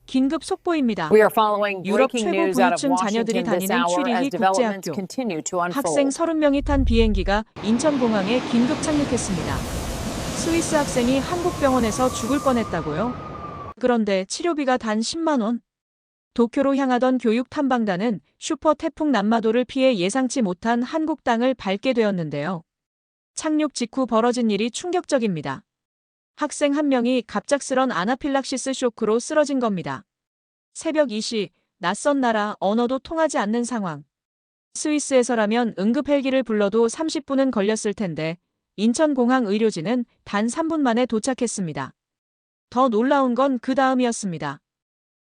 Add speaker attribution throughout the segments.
Speaker 1: 긴급 속보입니다.
Speaker 2: We are following
Speaker 1: 유럽
Speaker 2: breaking
Speaker 1: 최고
Speaker 2: news out of
Speaker 1: 부유층 자녀들이
Speaker 2: Washington this
Speaker 1: 다니는
Speaker 2: hour
Speaker 1: 취리히
Speaker 2: as developments
Speaker 1: 국제학교.
Speaker 2: continue to
Speaker 1: 학생
Speaker 2: unfold.
Speaker 1: 30명이 탄 비행기가 인천공항에 긴급 착륙했습니다. 스위스 학생이 한국 병원에서 죽을 뻔했다고요? 그런데 치료비가 단 10만 원? 도쿄로 향하던 교육 탐방단은 슈퍼 태풍 난마도를 피해 예상치 못한 한국 땅을 밟게 되었는데요. 착륙 직후 벌어진 일이 충격적입니다. 학생 한 명이 갑작스런 아나필락시스 쇼크로 쓰러진 겁니다. 새벽 2시, 낯선 나라, 언어도 통하지 않는 상황. 스위스에서라면 응급 헬기를 불러도 30분은 걸렸을 텐데 인천공항 의료진은 단 3분 만에 도착했습니다. 더 놀라운 건 그 다음이었습니다.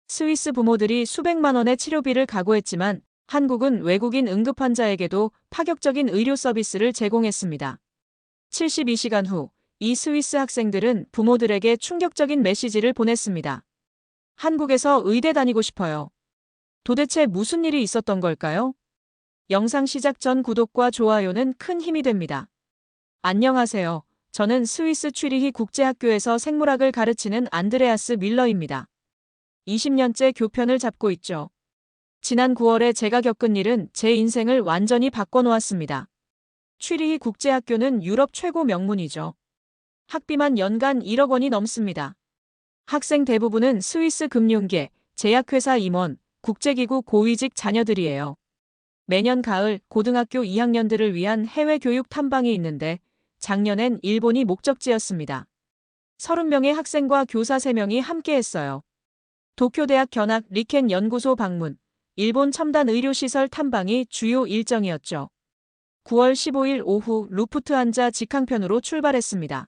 Speaker 1: 스위스 부모들이 수백만 원의 치료비를 각오했지만 한국은 외국인 응급 환자에게도 파격적인 의료 서비스를 제공했습니다. 72시간 후, 이 스위스 학생들은 부모들에게 충격적인 메시지를 보냈습니다. 한국에서 의대 다니고 싶어요. 도대체 무슨 일이 있었던 걸까요? 영상 시작 전 구독과 좋아요는 큰 힘이 됩니다. 안녕하세요. 저는 스위스 취리히 국제학교에서 생물학을 가르치는 안드레아스 밀러입니다. 20년째 교편을 잡고 있죠. 지난 9월에 제가 겪은 일은 제 인생을 완전히 바꿔놓았습니다. 취리히 국제학교는 유럽 최고 명문이죠. 학비만 연간 1억 원이 넘습니다. 학생 대부분은 스위스 금융계, 제약회사 임원, 국제기구 고위직 자녀들이에요. 매년 가을 고등학교 2학년들을 위한 해외 교육 탐방이 있는데 작년엔 일본이 목적지였습니다. 30명의 학생과 교사 3명이 함께했어요. 도쿄대학 견학 리켄 연구소 방문, 일본 첨단 의료시설 탐방이 주요 일정이었죠. 9월 15일 오후 루프트한자 직항편으로 출발했습니다.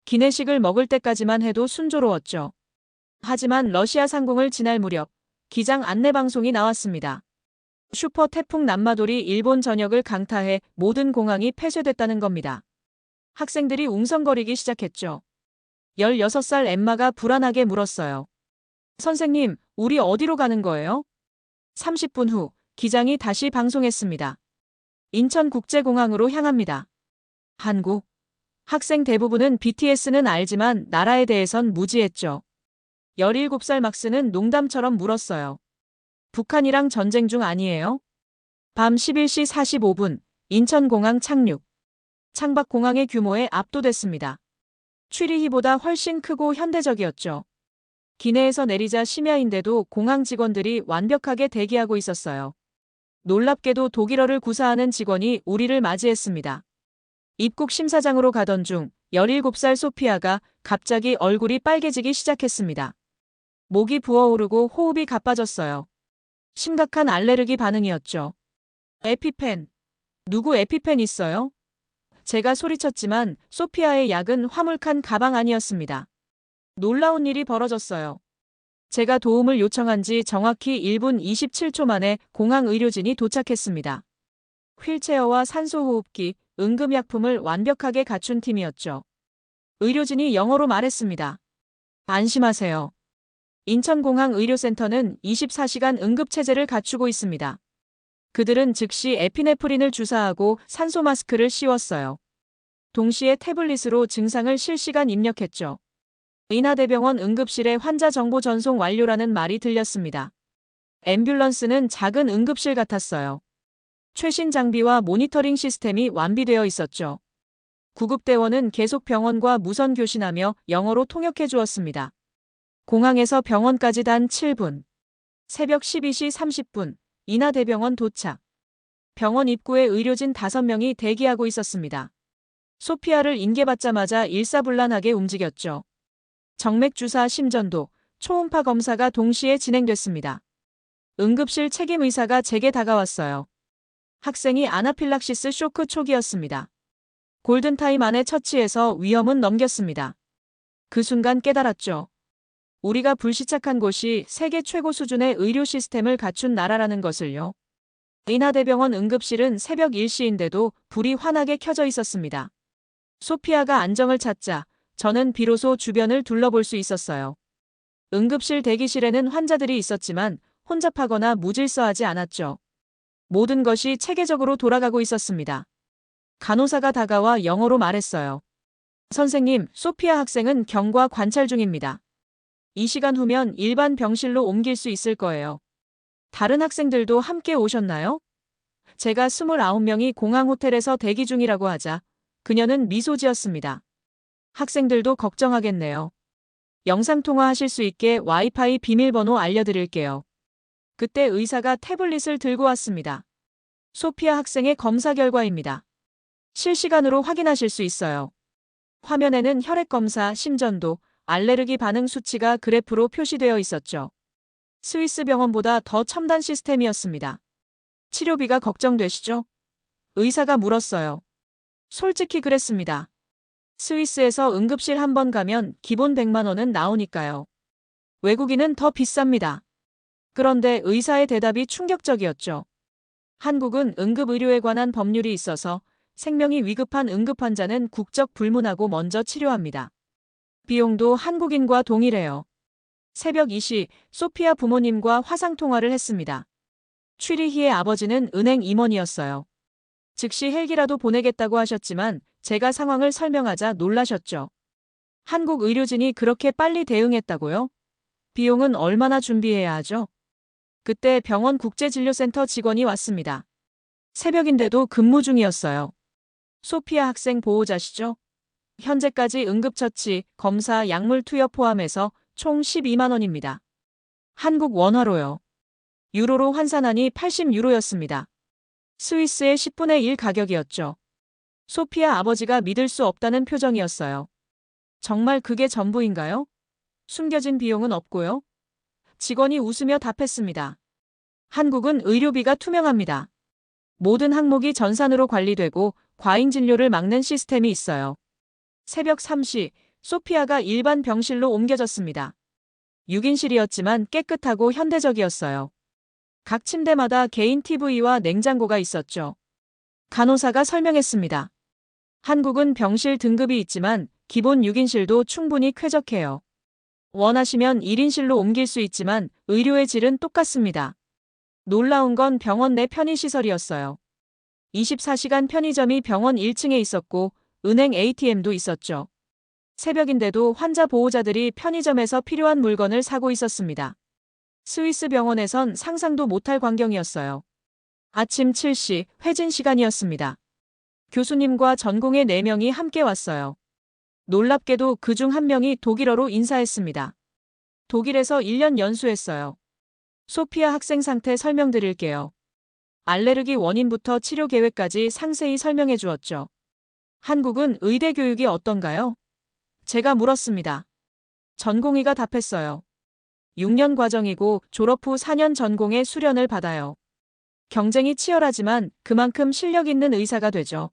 Speaker 1: 기내식을 먹을 때까지만 해도 순조로웠죠. 하지만 러시아 상공을 지날 무렵 기장 안내방송이 나왔습니다. 슈퍼 태풍 난마돌이 일본 전역을 강타해 모든 공항이 폐쇄됐다는 겁니다. 학생들이 웅성거리기 시작했죠. 16살 엠마가 불안하게 물었어요. 선생님, 우리 어디로 가는 거예요? 30분 후 기장이 다시 방송했습니다. 인천국제공항으로 향합니다. 한국. 학생 대부분은 BTS는 알지만 나라에 대해선 무지했죠. 17살 막스는 농담처럼 물었어요. 북한이랑 전쟁 중 아니에요? 밤 11시 45분 인천공항 착륙. 창밖공항의 규모에 압도됐습니다. 취리히보다 훨씬 크고 현대적이었죠. 기내에서 내리자 심야인데도 공항 직원들이 완벽하게 대기하고 있었어요. 놀랍게도 독일어를 구사하는 직원이 우리를 맞이했습니다. 입국 심사장으로 가던 중 17살 소피아가 갑자기 얼굴이 빨개지기 시작했습니다. 목이 부어오르고 호흡이 가빠졌어요. 심각한 알레르기 반응이었죠. 에피펜. 누구 에피펜 있어요? 제가 소리쳤지만 소피아의 약은 화물칸 가방 안이었습니다. 놀라운 일이 벌어졌어요. 제가 도움을 요청한 지 정확히 1분 27초 만에 공항 의료진이 도착했습니다. 휠체어와 산소호흡기, 응급약품을 완벽하게 갖춘 팀이었죠. 의료진이 영어로 말했습니다. 안심하세요. 인천공항 의료센터는 24시간 응급체제를 갖추고 있습니다. 그들은 즉시 에피네프린을 주사하고 산소 마스크를 씌웠어요. 동시에 태블릿으로 증상을 실시간 입력했죠. 인하대병원 응급실에 환자 정보 전송 완료라는 말이 들렸습니다. 앰뷸런스는 작은 응급실 같았어요. 최신 장비와 모니터링 시스템이 완비되어 있었죠. 구급대원은 계속 병원과 무선 교신하며 영어로 통역해 주었습니다. 공항에서 병원까지 단 7분. 새벽 12시 30분, 인하대병원 도착. 병원 입구에 의료진 5명이 대기하고 있었습니다. 소피아를 인계받자마자 일사불란하게 움직였죠. 정맥주사 심전도, 초음파 검사가 동시에 진행됐습니다. 응급실 책임 의사가 제게 다가왔어요. 학생이 아나필락시스 쇼크 초기였습니다. 골든타임 안에 처치해서 위험은 넘겼습니다. 그 순간 깨달았죠. 우리가 불시착한 곳이 세계 최고 수준의 의료 시스템을 갖춘 나라라는 것을요. 인하대병원 응급실은 새벽 1시인데도 불이 환하게 켜져 있었습니다. 소피아가 안정을 찾자 저는 비로소 주변을 둘러볼 수 있었어요. 응급실 대기실에는 환자들이 있었지만 혼잡하거나 무질서하지 않았죠. 모든 것이 체계적으로 돌아가고 있었습니다. 간호사가 다가와 영어로 말했어요. 선생님, 소피아 학생은 경과 관찰 중입니다. 2시간 후면 일반 병실로 옮길 수 있을 거예요. 다른 학생들도 함께 오셨나요? 제가 29명이 공항 호텔에서 대기 중이라고 하자 그녀는 미소 지었습니다. 학생들도 걱정하겠네요. 영상통화하실 수 있게 와이파이 비밀번호 알려드릴게요. 그때 의사가 태블릿을 들고 왔습니다. 소피아 학생의 검사 결과입니다. 실시간으로 확인하실 수 있어요. 화면에는 혈액검사, 심전도, 알레르기 반응 수치가 그래프로 표시되어 있었죠. 스위스 병원보다 더 첨단 시스템이었습니다. 치료비가 걱정되시죠? 의사가 물었어요. 솔직히 그랬습니다. 스위스에서 응급실 한 번 가면 기본 100만 원은 나오니까요. 외국인은 더 비쌉니다. 그런데 의사의 대답이 충격적이었죠. 한국은 응급의료에 관한 법률이 있어서 생명이 위급한 응급환자는 국적 불문하고 먼저 치료합니다. 비용도 한국인과 동일해요. 새벽 2시 소피아 부모님과 화상통화를 했습니다. 취리히의 아버지는 은행 임원이었어요. 즉시 헬기라도 보내겠다고 하셨지만 제가 상황을 설명하자 놀라셨죠. 한국 의료진이 그렇게 빨리 대응했다고요? 비용은 얼마나 준비해야 하죠? 그때 병원 국제진료센터 직원이 왔습니다. 새벽인데도 근무 중이었어요. 소피아 학생 보호자시죠? 현재까지 응급처치, 검사, 약물 투여 포함해서 총 12만 원입니다. 한국 원화로요. 유로로 환산하니 80유로였습니다. 스위스의 10분의 1 가격이었죠. 소피아 아버지가 믿을 수 없다는 표정이었어요. 정말 그게 전부인가요? 숨겨진 비용은 없고요. 직원이 웃으며 답했습니다. 한국은 의료비가 투명합니다. 모든 항목이 전산으로 관리되고 과잉 진료를 막는 시스템이 있어요. 새벽 3시 소피아가 일반 병실로 옮겨졌습니다. 6인실이었지만 깨끗하고 현대적이었어요. 각 침대마다 개인 TV와 냉장고가 있었죠. 간호사가 설명했습니다. 한국은 병실 등급이 있지만 기본 6인실도 충분히 쾌적해요. 원하시면 1인실로 옮길 수 있지만 의료의 질은 똑같습니다. 놀라운 건 병원 내 편의시설이었어요. 24시간 편의점이 병원 1층에 있었고 은행 ATM도 있었죠. 새벽인데도 환자 보호자들이 편의점에서 필요한 물건을 사고 있었습니다. 스위스 병원에선 상상도 못할 광경이었어요. 아침 7시 회진 시간이었습니다. 교수님과 전공의 4명이 함께 왔어요. 놀랍게도 그중 한 명이 독일어로 인사했습니다. 독일에서 1년 연수했어요. 소피아 학생 상태 설명드릴게요. 알레르기 원인부터 치료 계획까지 상세히 설명해 주었죠. 한국은 의대 교육이 어떤가요? 제가 물었습니다. 전공의가 답했어요. 6년 과정이고 졸업 후 4년 전공의 수련을 받아요. 경쟁이 치열하지만 그만큼 실력 있는 의사가 되죠.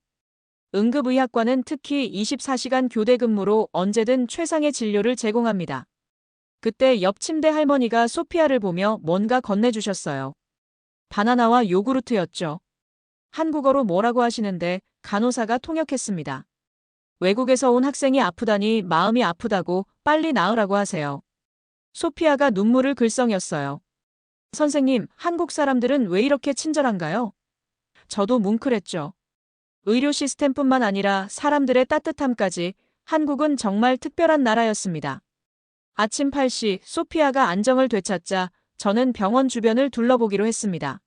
Speaker 1: 응급의학과는 특히 24시간 교대 근무로 언제든 최상의 진료를 제공합니다. 그때 옆 침대 할머니가 소피아를 보며 뭔가 건네주셨어요. 바나나와 요구르트였죠. 한국어로 뭐라고 하시는데 간호사가 통역했습니다. 외국에서 온 학생이 아프다니 마음이 아프다고 빨리 나으라고 하세요. 소피아가 눈물을 글썽였어요. 선생님, 한국 사람들은 왜 이렇게 친절한가요? 저도 뭉클했죠. 의료 시스템뿐만 아니라 사람들의 따뜻함까지 한국은 정말 특별한 나라였습니다. 아침 8시 소피아가 안정을 되찾자 저는 병원 주변을 둘러보기로 했습니다.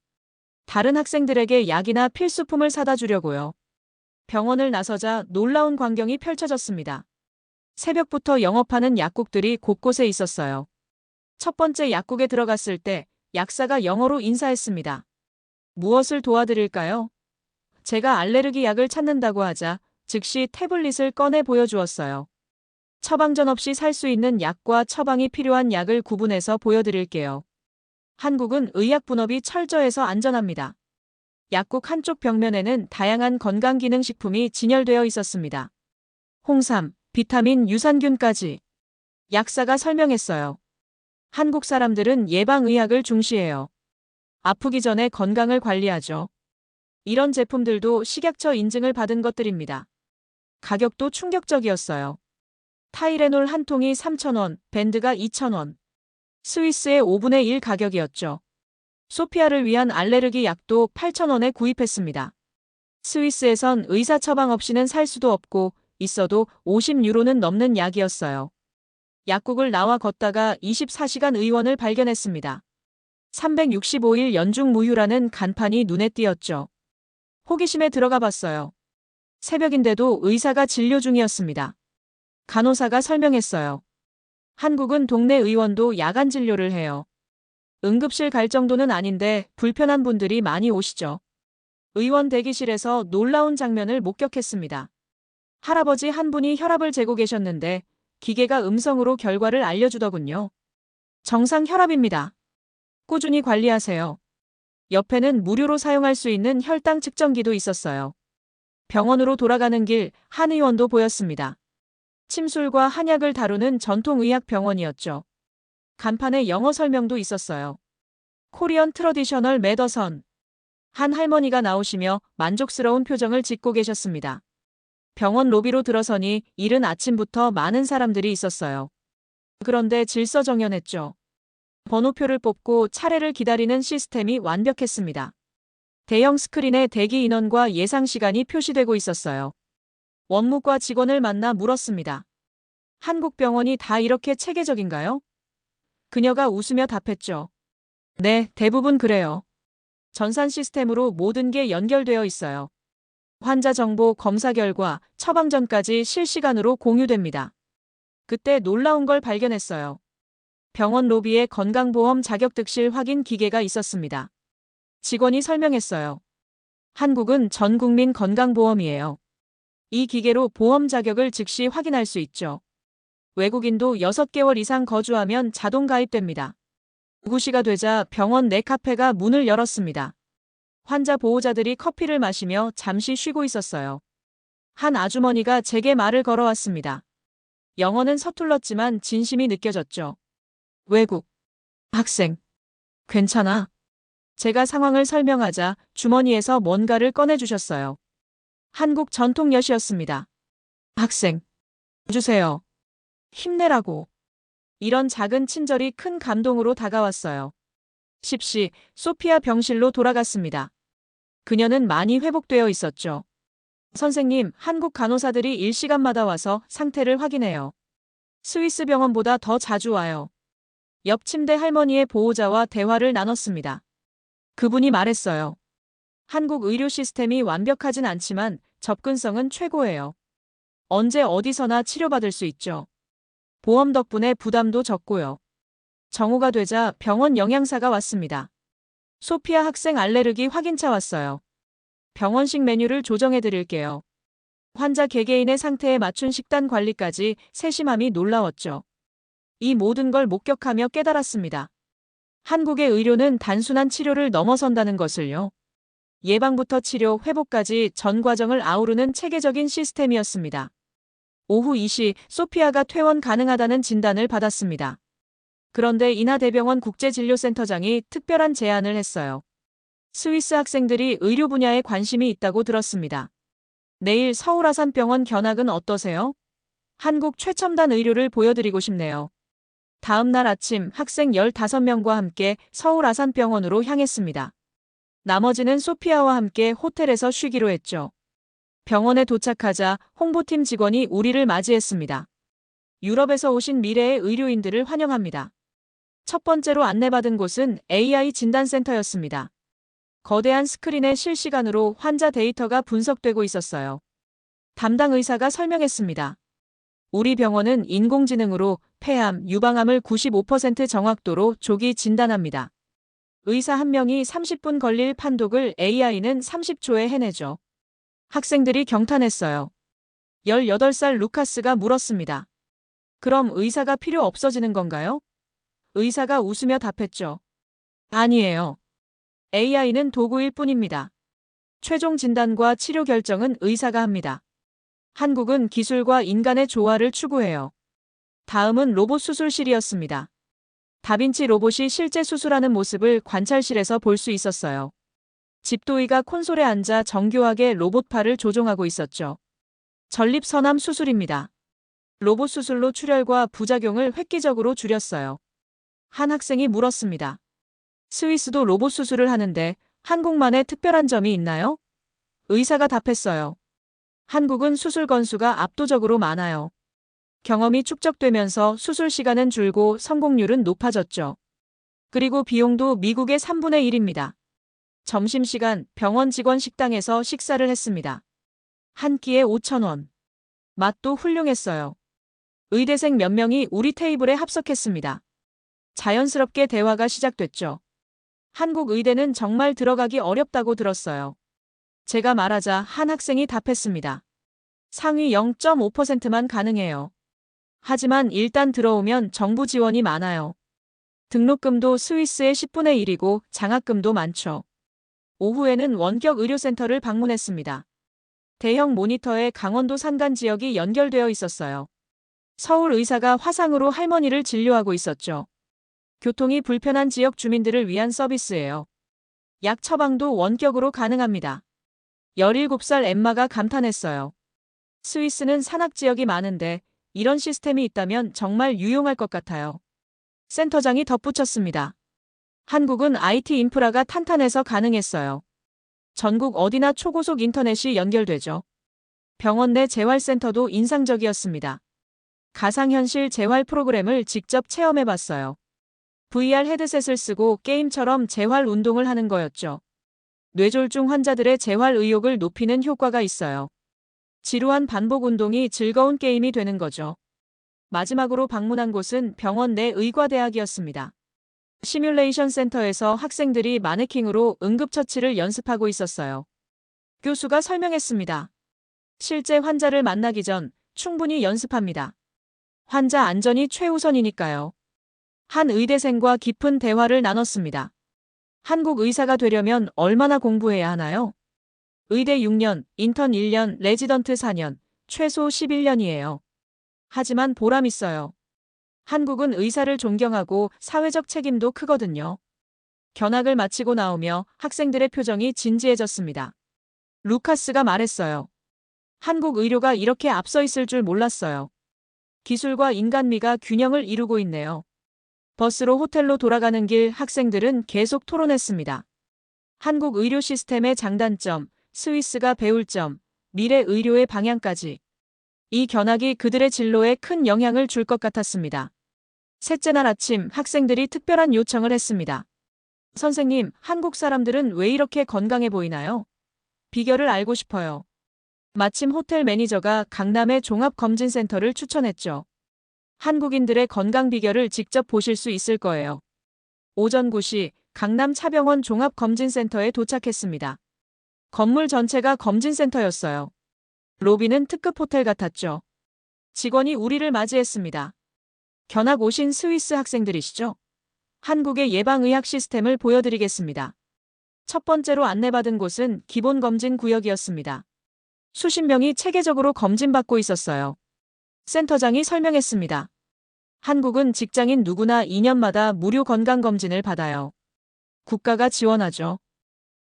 Speaker 1: 다른 학생들에게 약이나 필수품을 사다 주려고요. 병원을 나서자 놀라운 광경이 펼쳐졌습니다. 새벽부터 영업하는 약국들이 곳곳에 있었어요. 첫 번째 약국에 들어갔을 때 약사가 영어로 인사했습니다. 무엇을 도와드릴까요? 제가 알레르기 약을 찾는다고 하자 즉시 태블릿을 꺼내 보여주었어요. 처방전 없이 살 수 있는 약과 처방이 필요한 약을 구분해서 보여드릴게요. 한국은 의약 분업이 철저해서 안전합니다. 약국 한쪽 벽면에는 다양한 건강기능식품이 진열되어 있었습니다. 홍삼, 비타민, 유산균까지. 약사가 설명했어요. 한국 사람들은 예방의학을 중시해요. 아프기 전에 건강을 관리하죠. 이런 제품들도 식약처 인증을 받은 것들입니다. 가격도 충격적이었어요. 타이레놀 한 통이 3,000원, 밴드가 2,000원. 스위스의 5분의 1 가격이었죠. 소피아를 위한 알레르기 약도 8,000원에 구입했습니다. 스위스에선 의사 처방 없이는 살 수도 없고 있어도 50유로는 넘는 약이었어요. 약국을 나와 걷다가 24시간 의원을 발견했습니다. 365일 연중 무휴라는 간판이 눈에 띄었죠. 호기심에 들어가 봤어요. 새벽인데도 의사가 진료 중이었습니다. 간호사가 설명했어요. 한국은 동네 의원도 야간 진료를 해요. 응급실 갈 정도는 아닌데 불편한 분들이 많이 오시죠. 의원 대기실에서 놀라운 장면을 목격했습니다. 할아버지 한 분이 혈압을 재고 계셨는데 기계가 음성으로 결과를 알려주더군요. 정상 혈압입니다. 꾸준히 관리하세요. 옆에는 무료로 사용할 수 있는 혈당 측정기도 있었어요. 병원으로 돌아가는 길 한 의원도 보였습니다. 침술과 한약을 다루는 전통의학병원이었죠. 간판에 영어 설명도 있었어요. 코리언 트러디셔널 메더선. 한 할머니가 나오시며 만족스러운 표정을 짓고 계셨습니다. 병원 로비로 들어서니 이른 아침부터 많은 사람들이 있었어요. 그런데 질서정연했죠. 번호표를 뽑고 차례를 기다리는 시스템이 완벽했습니다. 대형 스크린에 대기 인원과 예상 시간이 표시되고 있었어요. 원무과 직원을 만나 물었습니다. 한국 병원이 다 이렇게 체계적인가요? 그녀가 웃으며 답했죠. 네, 대부분 그래요. 전산 시스템으로 모든 게 연결되어 있어요. 환자 정보, 검사 결과, 처방 전까지 실시간으로 공유됩니다. 그때 놀라운 걸 발견했어요. 병원 로비에 건강보험 자격득실 확인 기계가 있었습니다. 직원이 설명했어요. 한국은 전 국민 건강보험이에요. 이 기계로 보험 자격을 즉시 확인할 수 있죠. 외국인도 6개월 이상 거주하면 자동 가입됩니다. 9시가 되자 병원 내 카페가 문을 열었습니다. 환자 보호자들이 커피를 마시며 잠시 쉬고 있었어요. 한 아주머니가 제게 말을 걸어왔습니다. 영어는 서툴렀지만 진심이 느껴졌죠. 외국 학생. 괜찮아? 제가 상황을 설명하자 주머니에서 뭔가를 꺼내주셨어요. 한국 전통엿이었습니다. 학생. 주세요. 힘내라고. 이런 작은 친절이 큰 감동으로 다가왔어요. 10시 소피아 병실로 돌아갔습니다. 그녀는 많이 회복되어 있었죠. 선생님, 한국 간호사들이 일시간마다 와서 상태를 확인해요. 스위스 병원보다 더 자주 와요. 옆 침대 할머니의 보호자와 대화를 나눴습니다. 그분이 말했어요. 한국 의료 시스템이 완벽하진 않지만 접근성은 최고예요. 언제 어디서나 치료받을 수 있죠. 보험 덕분에 부담도 적고요. 정오가 되자 병원 영양사가 왔습니다. 소피아 학생 알레르기 확인차 왔어요. 병원식 메뉴를 조정해 드릴게요. 환자 개개인의 상태에 맞춘 식단 관리까지 세심함이 놀라웠죠. 이 모든 걸 목격하며 깨달았습니다. 한국의 의료는 단순한 치료를 넘어선다는 것을요. 예방부터 치료, 회복까지 전 과정을 아우르는 체계적인 시스템이었습니다. 오후 2시 소피아가 퇴원 가능하다는 진단을 받았습니다. 그런데 인하대병원 국제진료센터장이 특별한 제안을 했어요. 스위스 학생들이 의료 분야에 관심이 있다고 들었습니다. 내일 서울아산병원 견학은 어떠세요? 한국 최첨단 의료를 보여드리고 싶네요. 다음 날 아침 학생 15명과 함께 서울아산병원으로 향했습니다. 나머지는 소피아와 함께 호텔에서 쉬기로 했죠. 병원에 도착하자 홍보팀 직원이 우리를 맞이했습니다. 유럽에서 오신 미래의 의료인들을 환영합니다. 첫 번째로 안내받은 곳은 AI 진단센터였습니다. 거대한 스크린에 실시간으로 환자 데이터가 분석되고 있었어요. 담당 의사가 설명했습니다. 우리 병원은 인공지능으로 폐암, 유방암을 95% 정확도로 조기 진단합니다. 의사 한 명이 30분 걸릴 판독을 AI는 30초에 해내죠. 학생들이 경탄했어요. 18살 루카스가 물었습니다. 그럼 의사가 필요 없어지는 건가요? 의사가 웃으며 답했죠. 아니에요. AI는 도구일 뿐입니다. 최종 진단과 치료 결정은 의사가 합니다. 한국은 기술과 인간의 조화를 추구해요. 다음은 로봇 수술실이었습니다. 다빈치 로봇이 실제 수술하는 모습을 관찰실에서 볼 수 있었어요. 집도의가 콘솔에 앉아 정교하게 로봇팔을 조종하고 있었죠. 전립선암 수술입니다. 로봇 수술로 출혈과 부작용을 획기적으로 줄였어요. 한 학생이 물었습니다. 스위스도 로봇 수술을 하는데 한국만의 특별한 점이 있나요? 의사가 답했어요. 한국은 수술 건수가 압도적으로 많아요. 경험이 축적되면서 수술 시간은 줄고 성공률은 높아졌죠. 그리고 비용도 미국의 3분의 1입니다. 점심시간 병원 직원 식당에서 식사를 했습니다. 한 끼에 5,000원. 맛도 훌륭했어요. 의대생 몇 명이 우리 테이블에 합석했습니다. 자연스럽게 대화가 시작됐죠. 한국 의대는 정말 들어가기 어렵다고 들었어요. 제가 말하자 한 학생이 답했습니다. 상위 0.5%만 가능해요. 하지만 일단 들어오면 정부 지원이 많아요. 등록금도 스위스의 10분의 1이고 장학금도 많죠. 오후에는 원격 의료센터를 방문했습니다. 대형 모니터에 강원도 산간 지역이 연결되어 있었어요. 서울 의사가 화상으로 할머니를 진료하고 있었죠. 교통이 불편한 지역 주민들을 위한 서비스예요. 약 처방도 원격으로 가능합니다. 17살 엠마가 감탄했어요. 스위스는 산악 지역이 많은데 이런 시스템이 있다면 정말 유용할 것 같아요. 센터장이 덧붙였습니다. 한국은 IT 인프라가 탄탄해서 가능했어요. 전국 어디나 초고속 인터넷이 연결되죠. 병원 내 재활센터도 인상적이었습니다. 가상현실 재활 프로그램을 직접 체험해봤어요. VR 헤드셋을 쓰고 게임처럼 재활 운동을 하는 거였죠. 뇌졸중 환자들의 재활 의욕을 높이는 효과가 있어요. 지루한 반복 운동이 즐거운 게임이 되는 거죠. 마지막으로 방문한 곳은 병원 내 의과대학이었습니다. 시뮬레이션 센터에서 학생들이 마네킹으로 응급처치를 연습하고 있었어요. 교수가 설명했습니다. 실제 환자를 만나기 전 충분히 연습합니다. 환자 안전이 최우선이니까요. 한 의대생과 깊은 대화를 나눴습니다. 한국 의사가 되려면 얼마나 공부해야 하나요? 의대 6년, 인턴 1년, 레지던트 4년, 최소 11년이에요. 하지만 보람 있어요. 한국은 의사를 존경하고 사회적 책임도 크거든요. 견학을 마치고 나오며 학생들의 표정이 진지해졌습니다. 루카스가 말했어요. 한국 의료가 이렇게 앞서 있을 줄 몰랐어요. 기술과 인간미가 균형을 이루고 있네요. 버스로 호텔로 돌아가는 길 학생들은 계속 토론했습니다. 한국 의료 시스템의 장단점, 스위스가 배울 점, 미래 의료의 방향까지. 이 견학이 그들의 진로에 큰 영향을 줄 것 같았습니다. 셋째 날 아침 학생들이 특별한 요청을 했습니다. 선생님, 한국 사람들은 왜 이렇게 건강해 보이나요? 비결을 알고 싶어요. 마침 호텔 매니저가 강남의 종합검진센터를 추천했죠. 한국인들의 건강 비결을 직접 보실 수 있을 거예요. 오전 9시 강남 차병원 종합검진센터에 도착했습니다. 건물 전체가 검진센터였어요. 로비는 특급 호텔 같았죠. 직원이 우리를 맞이했습니다. 견학 오신 스위스 학생들이시죠? 한국의 예방의학 시스템을 보여드리겠습니다. 첫 번째로 안내받은 곳은 기본검진 구역이었습니다. 수십 명이 체계적으로 검진받고 있었어요. 센터장이 설명했습니다. 한국은 직장인 누구나 2년마다 무료 건강검진을 받아요. 국가가 지원하죠.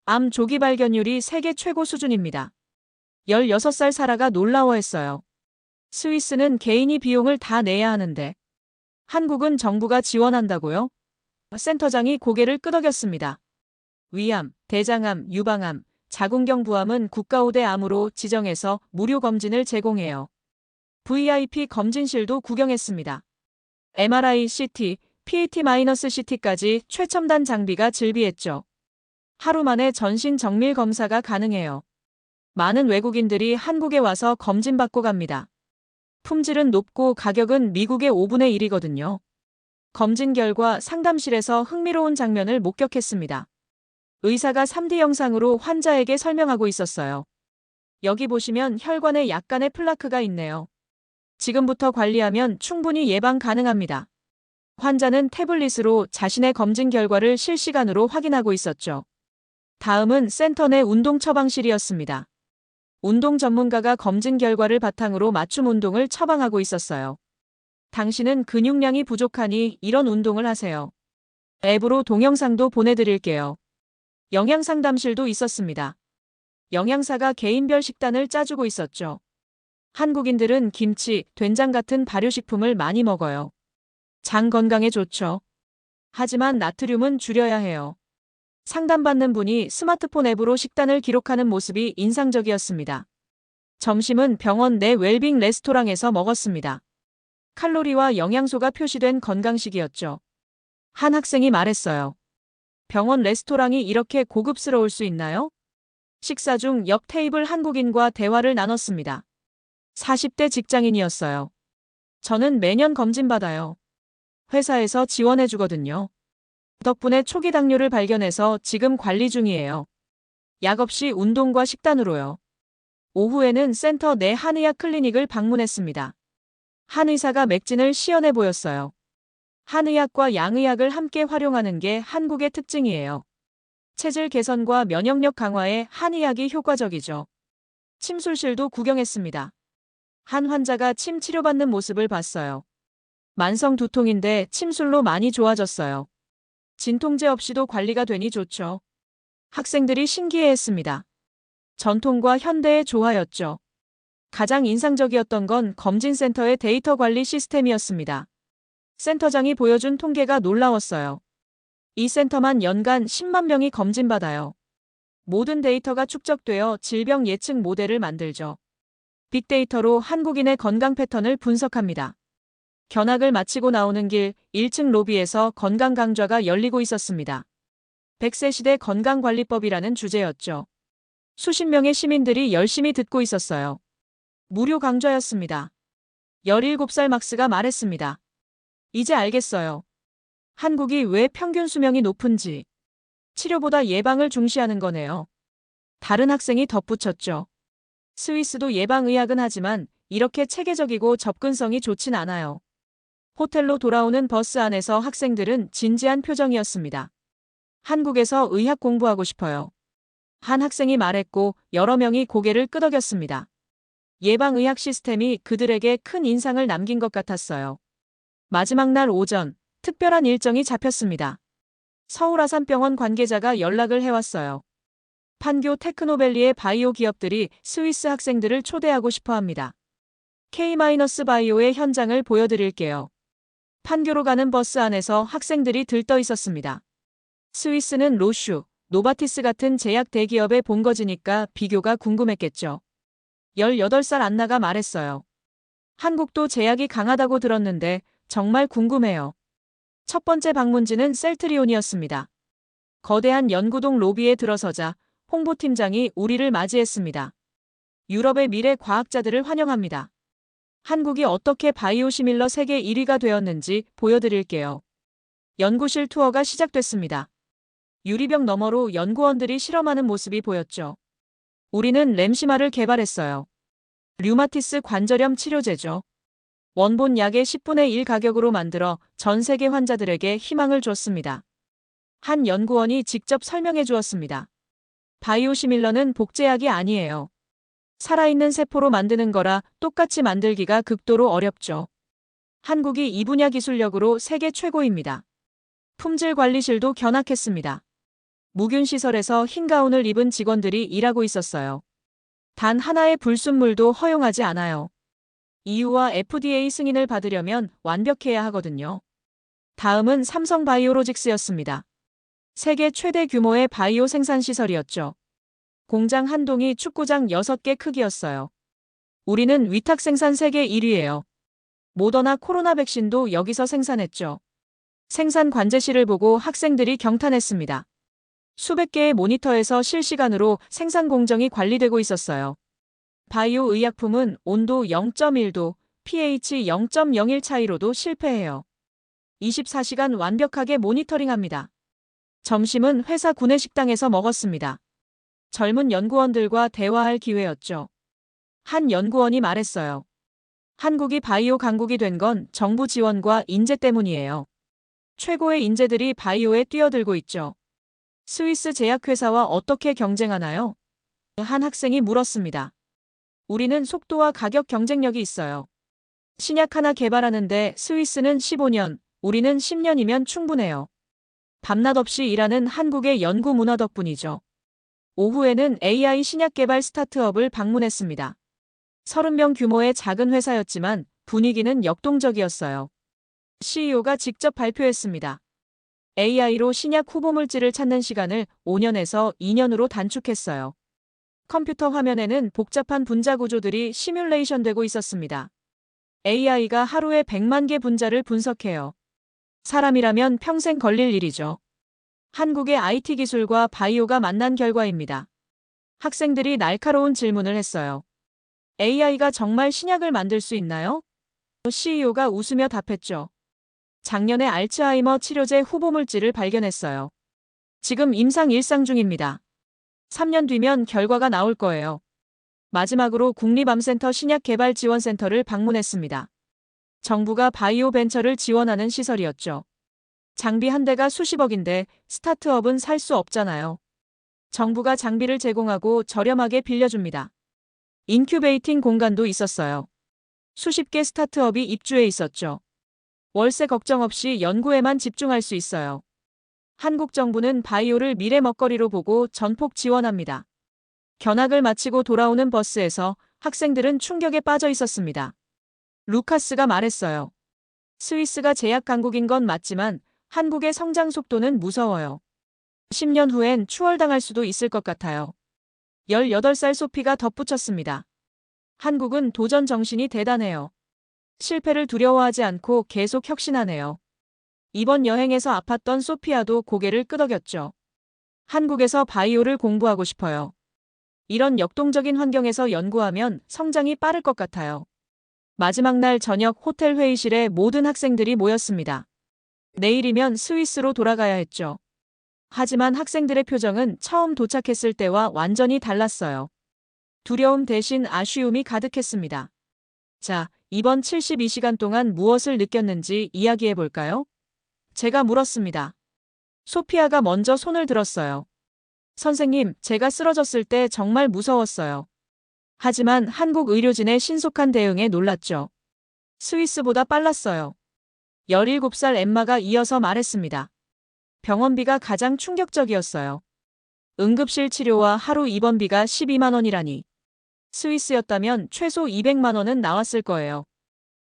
Speaker 1: 암 조기 발견율이 세계 최고 수준입니다. 16살 사라가 놀라워했어요. 스위스는 개인이 비용을 다 내야 하는데 한국은 정부가 지원한다고요? 센터장이 고개를 끄덕였습니다. 위암, 대장암, 유방암, 자궁경부암은 국가호대 암으로 지정해서 무료 검진을 제공해요. VIP 검진실도 구경했습니다. MRI, CT, PET-CT까지 최첨단 장비가 즐비했죠. 하루 만에 전신 정밀 검사가 가능해요. 많은 외국인들이 한국에 와서 검진받고 갑니다. 품질은 높고 가격은 미국의 5분의 1이거든요. 검진 결과 상담실에서 흥미로운 장면을 목격했습니다. 의사가 3D 영상으로 환자에게 설명하고 있었어요. 여기 보시면 혈관에 약간의 플라크가 있네요. 지금부터 관리하면 충분히 예방 가능합니다. 환자는 태블릿으로 자신의 검진 결과를 실시간으로 확인하고 있었죠. 다음은 센터 내 운동 처방실이었습니다. 운동 전문가가 검진 결과를 바탕으로 맞춤 운동을 처방하고 있었어요. 당신은 근육량이 부족하니 이런 운동을 하세요. 앱으로 동영상도 보내드릴게요. 영양상담실도 있었습니다. 영양사가 개인별 식단을 짜주고 있었죠. 한국인들은 김치, 된장 같은 발효식품을 많이 먹어요. 장 건강에 좋죠. 하지만 나트륨은 줄여야 해요. 상담받는 분이 스마트폰 앱으로 식단을 기록하는 모습이 인상적이었습니다. 점심은 병원 내 웰빙 레스토랑에서 먹었습니다. 칼로리와 영양소가 표시된 건강식이었죠. 한 학생이 말했어요. 병원 레스토랑이 이렇게 고급스러울 수 있나요? 식사 중 옆 테이블 한국인과 대화를 나눴습니다. 40대 직장인이었어요. 저는 매년 검진받아요. 회사에서 지원해주거든요. 덕분에 초기 당뇨를 발견해서 지금 관리 중이에요. 약 없이 운동과 식단으로요. 오후에는 센터 내 한의학 클리닉을 방문했습니다. 한의사가 맥진을 시연해 보였어요. 한의학과 양의학을 함께 활용하는 게 한국의 특징이에요. 체질 개선과 면역력 강화에 한의학이 효과적이죠. 침술실도 구경했습니다. 한 환자가 침 치료받는 모습을 봤어요. 만성 두통인데 침술로 많이 좋아졌어요. 진통제 없이도 관리가 되니 좋죠. 학생들이 신기해했습니다. 전통과 현대의 조화였죠. 가장 인상적이었던 건 검진센터의 데이터 관리 시스템이었습니다. 센터장이 보여준 통계가 놀라웠어요. 이 센터만 연간 10만 명이 검진받아요. 모든 데이터가 축적되어 질병 예측 모델을 만들죠. 빅데이터로 한국인의 건강 패턴을 분석합니다. 견학을 마치고 나오는 길 1층 로비에서 건강 강좌가 열리고 있었습니다. 100세 시대 건강관리법이라는 주제였죠. 수십 명의 시민들이 열심히 듣고 있었어요. 무료 강좌였습니다. 17살 막스가 말했습니다. 이제 알겠어요. 한국이 왜 평균 수명이 높은지. 치료보다 예방을 중시하는 거네요. 다른 학생이 덧붙였죠. 스위스도 예방의학은 하지만 이렇게 체계적이고 접근성이 좋진 않아요. 호텔로 돌아오는 버스 안에서 학생들은 진지한 표정이었습니다. 한국에서 의학 공부하고 싶어요. 한 학생이 말했고 여러 명이 고개를 끄덕였습니다. 예방의학 시스템이 그들에게 큰 인상을 남긴 것 같았어요. 마지막 날 오전, 특별한 일정이 잡혔습니다. 서울아산병원 관계자가 연락을 해왔어요. 판교 테크노밸리의 바이오 기업들이 스위스 학생들을 초대하고 싶어 합니다. K-바이오의 현장을 보여드릴게요. 판교로 가는 버스 안에서 학생들이 들떠 있었습니다. 스위스는 로슈, 노바티스 같은 제약 대기업의 본거지니까 비교가 궁금했겠죠. 18살 안나가 말했어요. 한국도 제약이 강하다고 들었는데 정말 궁금해요. 첫 번째 방문지는 셀트리온이었습니다. 거대한 연구동 로비에 들어서자 홍보팀장이 우리를 맞이했습니다. 유럽의 미래 과학자들을 환영합니다. 한국이 어떻게 바이오시밀러 세계 1위가 되었는지 보여드릴게요. 연구실 투어가 시작됐습니다. 유리병 너머로 연구원들이 실험하는 모습이 보였죠. 우리는 램시마를 개발했어요. 류마티스 관절염 치료제죠. 원본 약의 10분의 1 가격으로 만들어 전 세계 환자들에게 희망을 줬습니다. 한 연구원이 직접 설명해 주었습니다. 바이오시밀러는 복제약이 아니에요. 살아있는 세포로 만드는 거라 똑같이 만들기가 극도로 어렵죠. 한국이 이 분야 기술력으로 세계 최고입니다. 품질 관리실도 견학했습니다. 무균 시설에서 흰 가운을 입은 직원들이 일하고 있었어요. 단 하나의 불순물도 허용하지 않아요. EU와 FDA 승인을 받으려면 완벽해야 하거든요. 다음은 삼성바이오로직스였습니다. 세계 최대 규모의 바이오 생산 시설이었죠. 공장 한 동이 축구장 6개 크기였어요. 우리는 위탁 생산 세계 1위예요. 모더나 코로나 백신도 여기서 생산했죠. 생산 관제실을 보고 학생들이 경탄했습니다. 수백 개의 모니터에서 실시간으로 생산 공정이 관리되고 있었어요. 바이오 의약품은 온도 0.1도, pH 0.01 차이로도 실패해요. 24시간 완벽하게 모니터링합니다. 점심은 회사 구내식당에서 먹었습니다. 젊은 연구원들과 대화할 기회였죠. 한 연구원이 말했어요. 한국이 바이오 강국이 된 건 정부 지원과 인재 때문이에요. 최고의 인재들이 바이오에 뛰어들고 있죠. 스위스 제약회사와 어떻게 경쟁하나요? 한 학생이 물었습니다. 우리는 속도와 가격 경쟁력이 있어요. 신약 하나 개발하는데 스위스는 15년, 우리는 10년이면 충분해요. 밤낮 없이 일하는 한국의 연구 문화 덕분이죠. 오후에는 AI 신약 개발 스타트업을 방문했습니다. 30명 규모의 작은 회사였지만 분위기는 역동적이었어요. CEO가 직접 발표했습니다. AI로 신약 후보물질을 찾는 시간을 5년에서 2년으로 단축했어요. 컴퓨터 화면에는 복잡한 분자 구조들이 시뮬레이션 되고 있었습니다. AI가 하루에 100만 개 분자를 분석해요. 사람이라면 평생 걸릴 일이죠. 한국의 IT 기술과 바이오가 만난 결과입니다. 학생들이 날카로운 질문을 했어요. AI가 정말 신약을 만들 수 있나요? CEO가 웃으며 답했죠. 작년에 알츠하이머 치료제 후보물질을 발견했어요. 지금 임상 일상 중입니다. 3년 뒤면 결과가 나올 거예요. 마지막으로 국립암센터 신약개발지원센터를 방문했습니다. 정부가 바이오 벤처를 지원하는 시설이었죠. 장비 한 대가 수십억인데 스타트업은 살 수 없잖아요. 정부가 장비를 제공하고 저렴하게 빌려줍니다. 인큐베이팅 공간도 있었어요. 수십 개 스타트업이 입주해 있었죠. 월세 걱정 없이 연구에만 집중할 수 있어요. 한국 정부는 바이오를 미래 먹거리로 보고 전폭 지원합니다. 견학을 마치고 돌아오는 버스에서 학생들은 충격에 빠져 있었습니다. 루카스가 말했어요. 스위스가 제약 강국인 건 맞지만 한국의 성장 속도는 무서워요. 10년 후엔 추월당할 수도 있을 것 같아요. 18살 소피가 덧붙였습니다. 한국은 도전 정신이 대단해요. 실패를 두려워하지 않고 계속 혁신하네요. 이번 여행에서 아팠던 소피아도 고개를 끄덕였죠. 한국에서 바이오를 공부하고 싶어요. 이런 역동적인 환경에서 연구하면 성장이 빠를 것 같아요. 마지막 날 저녁 호텔 회의실에 모든 학생들이 모였습니다. 내일이면 스위스로 돌아가야 했죠. 하지만 학생들의 표정은 처음 도착했을 때와 완전히 달랐어요. 두려움 대신 아쉬움이 가득했습니다. 자, 이번 72시간 동안 무엇을 느꼈는지 이야기해 볼까요? 제가 물었습니다. 소피아가 먼저 손을 들었어요. 선생님, 제가 쓰러졌을 때 정말 무서웠어요. 하지만 한국 의료진의 신속한 대응에 놀랐죠. 스위스보다 빨랐어요. 17살 엠마가 이어서 말했습니다. 병원비가 가장 충격적이었어요. 응급실 치료와 하루 입원비가 12만 원이라니. 스위스였다면 최소 200만 원은 나왔을 거예요.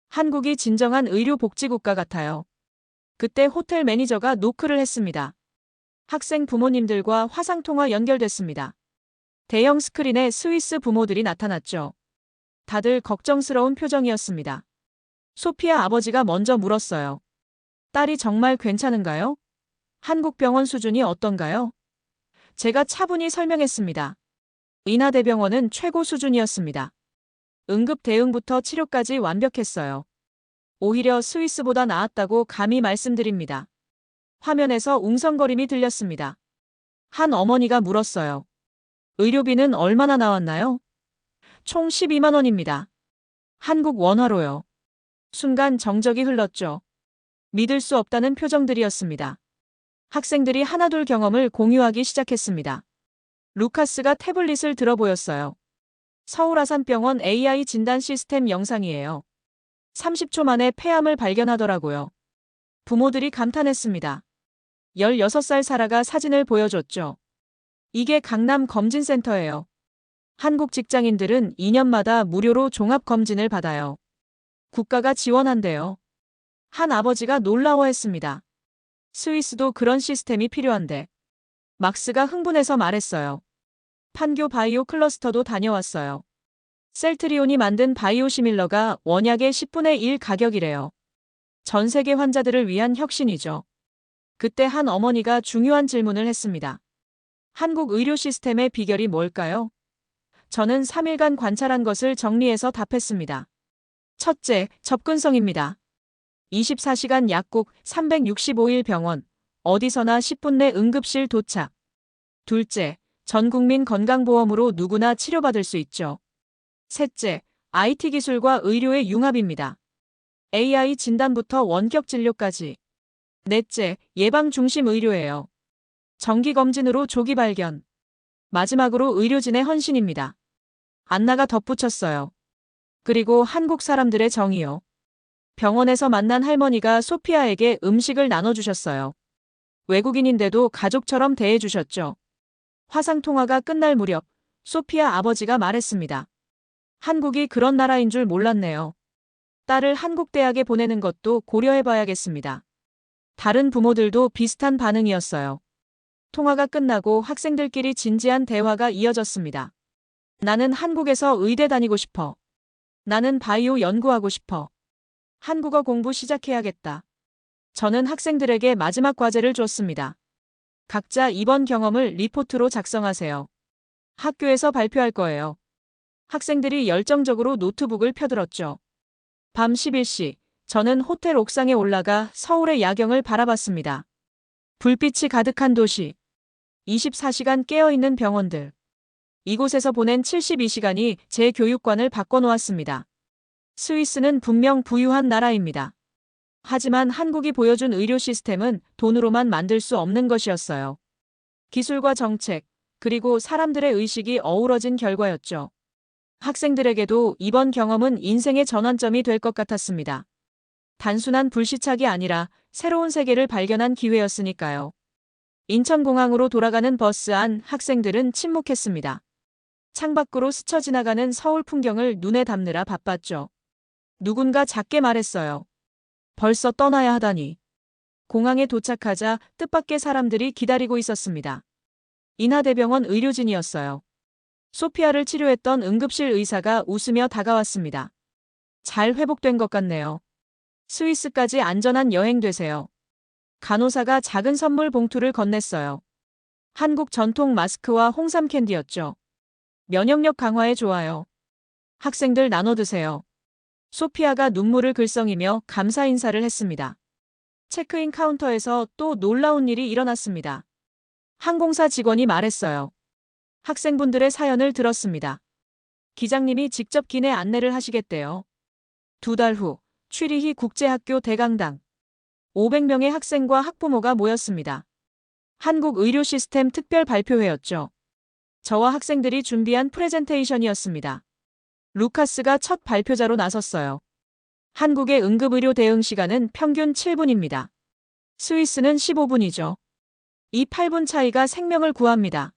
Speaker 1: 한국이 진정한 의료복지국가 같아요. 그때 호텔 매니저가 노크를 했습니다. 학생 부모님들과 화상통화 연결됐습니다. 대형 스크린에 스위스 부모들이 나타났죠. 다들 걱정스러운 표정이었습니다. 소피아 아버지가 먼저 물었어요. 딸이 정말 괜찮은가요? 한국 병원 수준이 어떤가요? 제가 차분히 설명했습니다. 인하대병원은 최고 수준이었습니다. 응급 대응부터 치료까지 완벽했어요. 오히려 스위스보다 나았다고 감히 말씀드립니다. 화면에서 웅성거림이 들렸습니다. 한 어머니가 물었어요. 의료비는 얼마나 나왔나요? 총 12만 원입니다. 한국 원화로요. 순간 정적이 흘렀죠. 믿을 수 없다는 표정들이었습니다. 학생들이 하나둘 경험을 공유하기 시작했습니다. 루카스가 태블릿을 들어 보였어요. 서울아산병원 AI 진단 시스템 영상이에요. 30초 만에 폐암을 발견하더라고요. 부모들이 감탄했습니다. 16살 사라가 사진을 보여줬죠. 이게 강남 검진센터예요. 한국 직장인들은 2년마다 무료로 종합검진을 받아요. 국가가 지원한대요. 한 아버지가 놀라워했습니다. 스위스도 그런 시스템이 필요한데. 막스가 흥분해서 말했어요. 판교 바이오 클러스터도 다녀왔어요. 셀트리온이 만든 바이오 시밀러가 원약의 10분의 1 가격이래요. 전 세계 환자들을 위한 혁신이죠. 그때 한 어머니가 중요한 질문을 했습니다. 한국 의료 시스템의 비결이 뭘까요? 저는 3일간 관찰한 것을 정리해서 답했습니다. 첫째, 접근성입니다. 24시간 약국, 365일 병원, 어디서나 10분 내 응급실 도착. 둘째, 전 국민 건강보험으로 누구나 치료받을 수 있죠. 셋째, IT 기술과 의료의 융합입니다. AI 진단부터 원격 진료까지. 넷째, 예방 중심 의료예요. 정기검진으로 조기 발견. 마지막으로 의료진의 헌신입니다. 안나가 덧붙였어요. 그리고 한국 사람들의 정의요. 병원에서 만난 할머니가 소피아에게 음식을 나눠주셨어요. 외국인인데도 가족처럼 대해주셨죠. 화상통화가 끝날 무렵 소피아 아버지가 말했습니다. 한국이 그런 나라인 줄 몰랐네요. 딸을 한국 대학에 보내는 것도 고려해봐야겠습니다. 다른 부모들도 비슷한 반응이었어요. 통화가 끝나고 학생들끼리 진지한 대화가 이어졌습니다. 나는 한국에서 의대 다니고 싶어. 나는 바이오 연구하고 싶어. 한국어 공부 시작해야겠다. 저는 학생들에게 마지막 과제를 줬습니다. 각자 이번 경험을 리포트로 작성하세요. 학교에서 발표할 거예요. 학생들이 열정적으로 노트북을 펴들었죠. 밤 11시, 저는 호텔 옥상에 올라가 서울의 야경을 바라봤습니다. 불빛이 가득한 도시, 24시간 깨어있는 병원들. 이곳에서 보낸 72시간이 제 교육관을 바꿔놓았습니다. 스위스는 분명 부유한 나라입니다. 하지만 한국이 보여준 의료 시스템은 돈으로만 만들 수 없는 것이었어요. 기술과 정책, 그리고 사람들의 의식이 어우러진 결과였죠. 학생들에게도 이번 경험은 인생의 전환점이 될 것 같았습니다. 단순한 불시착이 아니라 새로운 세계를 발견한 기회였으니까요. 인천공항으로 돌아가는 버스 안 학생들은 침묵했습니다. 창밖으로 스쳐 지나가는 서울 풍경을 눈에 담느라 바빴죠. 누군가 작게 말했어요. 벌써 떠나야 하다니. 공항에 도착하자 뜻밖의 사람들이 기다리고 있었습니다. 인하대병원 의료진이었어요. 소피아를 치료했던 응급실 의사가 웃으며 다가왔습니다. 잘 회복된 것 같네요. 스위스까지 안전한 여행 되세요. 간호사가 작은 선물 봉투를 건넸어요. 한국 전통 마스크와 홍삼 캔디였죠. 면역력 강화에 좋아요. 학생들 나눠 드세요. 소피아가 눈물을 글썽이며 감사 인사를 했습니다. 체크인 카운터에서 또 놀라운 일이 일어났습니다. 항공사 직원이 말했어요. 학생분들의 사연을 들었습니다. 기장님이 직접 기내 안내를 하시겠대요. 2달 후, 취리히 국제학교 대강당. 500명의 학생과 학부모가 모였습니다. 한국 의료 시스템 특별 발표회였죠. 저와 학생들이 준비한 프레젠테이션이었습니다. 루카스가 첫 발표자로 나섰어요. 한국의 응급의료 대응 시간은 평균 7분입니다. 스위스는 15분이죠. 이 8분 차이가 생명을 구합니다.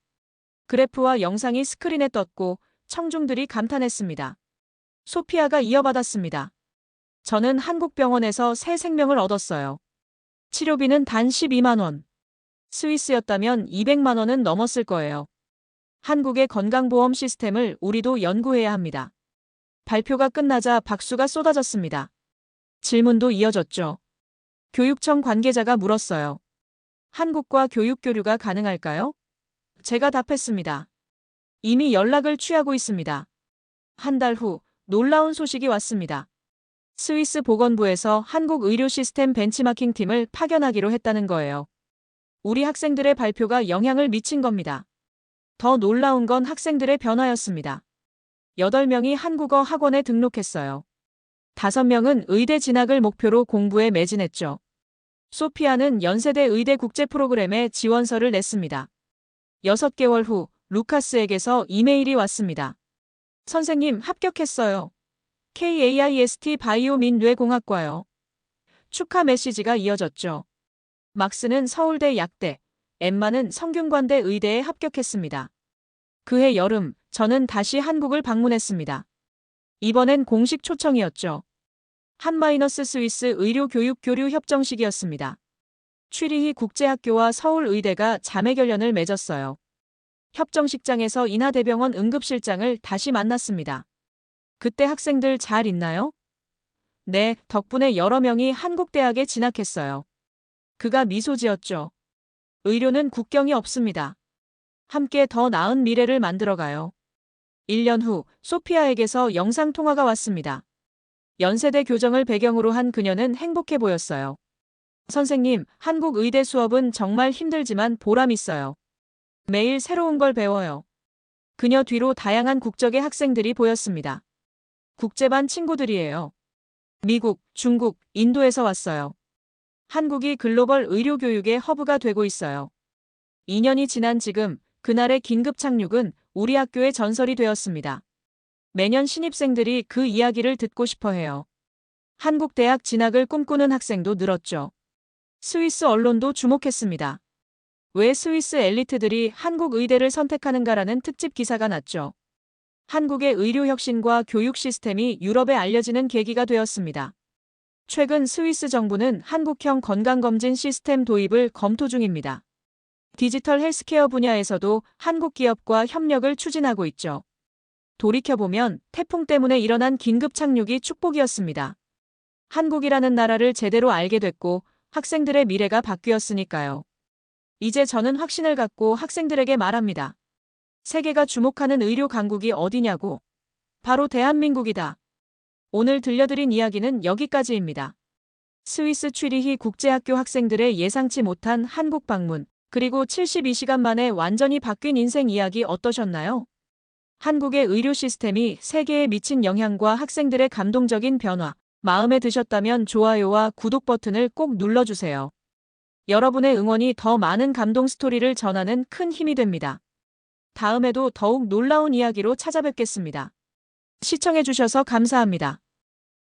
Speaker 1: 그래프와 영상이 스크린에 떴고 청중들이 감탄했습니다. 소피아가 이어받았습니다. 저는 한국 병원에서 새 생명을 얻었어요. 치료비는 단 12만 원. 스위스였다면 200만 원은 넘었을 거예요. 한국의 건강보험 시스템을 우리도 연구해야 합니다. 발표가 끝나자 박수가 쏟아졌습니다. 질문도 이어졌죠. 교육청 관계자가 물었어요. 한국과 교육 교류가 가능할까요? 제가 답했습니다. 이미 연락을 취하고 있습니다. 한 달 후 놀라운 소식이 왔습니다. 스위스 보건부에서 한국 의료 시스템 벤치마킹 팀을 파견하기로 했다는 거예요. 우리 학생들의 발표가 영향을 미친 겁니다. 더 놀라운 건 학생들의 변화였습니다. 8명이 한국어 학원에 등록했어요. 5명은 의대 진학을 목표로 공부에 매진했죠. 소피아는 연세대 의대 국제 프로그램에 지원서를 냈습니다. 6개월 후 루카스에게서 이메일이 왔습니다. 선생님 합격했어요. KAIST 바이오 민 뇌공학과요. 축하 메시지가 이어졌죠. 막스는 서울대 약대, 엠마는 성균관대 의대에 합격했습니다. 그해 여름, 저는 다시 한국을 방문했습니다. 이번엔 공식 초청이었죠. 한- 스위스 의료교육 교류 협정식이었습니다. 취리히 국제학교와 서울의대가 자매결연을 맺었어요. 협정식장에서 인하대병원 응급실장을 다시 만났습니다. 그때 학생들 잘 있나요? 네, 덕분에 여러 명이 한국대학에 진학했어요. 그가 미소 지었죠. 의료는 국경이 없습니다. 함께 더 나은 미래를 만들어가요. 1년 후 소피아에게서 영상통화가 왔습니다. 연세대 교정을 배경으로 한 그녀는 행복해 보였어요. 선생님, 한국 의대 수업은 정말 힘들지만 보람 있어요. 매일 새로운 걸 배워요. 그녀 뒤로 다양한 국적의 학생들이 보였습니다. 국제반 친구들이에요. 미국, 중국, 인도에서 왔어요. 한국이 글로벌 의료 교육의 허브가 되고 있어요. 2년이 지난 지금 그날의 긴급 착륙은 우리 학교의 전설이 되었습니다. 매년 신입생들이 그 이야기를 듣고 싶어 해요. 한국 대학 진학을 꿈꾸는 학생도 늘었죠. 스위스 언론도 주목했습니다. 왜 스위스 엘리트들이 한국 의대를 선택하는가라는 특집 기사가 났죠. 한국의 의료 혁신과 교육 시스템이 유럽에 알려지는 계기가 되었습니다. 최근 스위스 정부는 한국형 건강검진 시스템 도입을 검토 중입니다. 디지털 헬스케어 분야에서도 한국 기업과 협력을 추진하고 있죠. 돌이켜보면 태풍 때문에 일어난 긴급 착륙이 축복이었습니다. 한국이라는 나라를 제대로 알게 됐고 학생들의 미래가 바뀌었으니까요. 이제 저는 확신을 갖고 학생들에게 말합니다. 세계가 주목하는 의료 강국이 어디냐고. 바로 대한민국이다. 오늘 들려드린 이야기는 여기까지입니다. 스위스 취리히 국제학교 학생들의 예상치 못한 한국 방문, 그리고 72시간 만에 완전히 바뀐 인생 이야기 어떠셨나요? 한국의 의료 시스템이 세계에 미친 영향과 학생들의 감동적인 변화, 마음에 드셨다면 좋아요와 구독 버튼을 꼭 눌러주세요. 여러분의 응원이 더 많은 감동 스토리를 전하는 큰 힘이 됩니다. 다음에도 더욱 놀라운 이야기로 찾아뵙겠습니다. 시청해주셔서 감사합니다.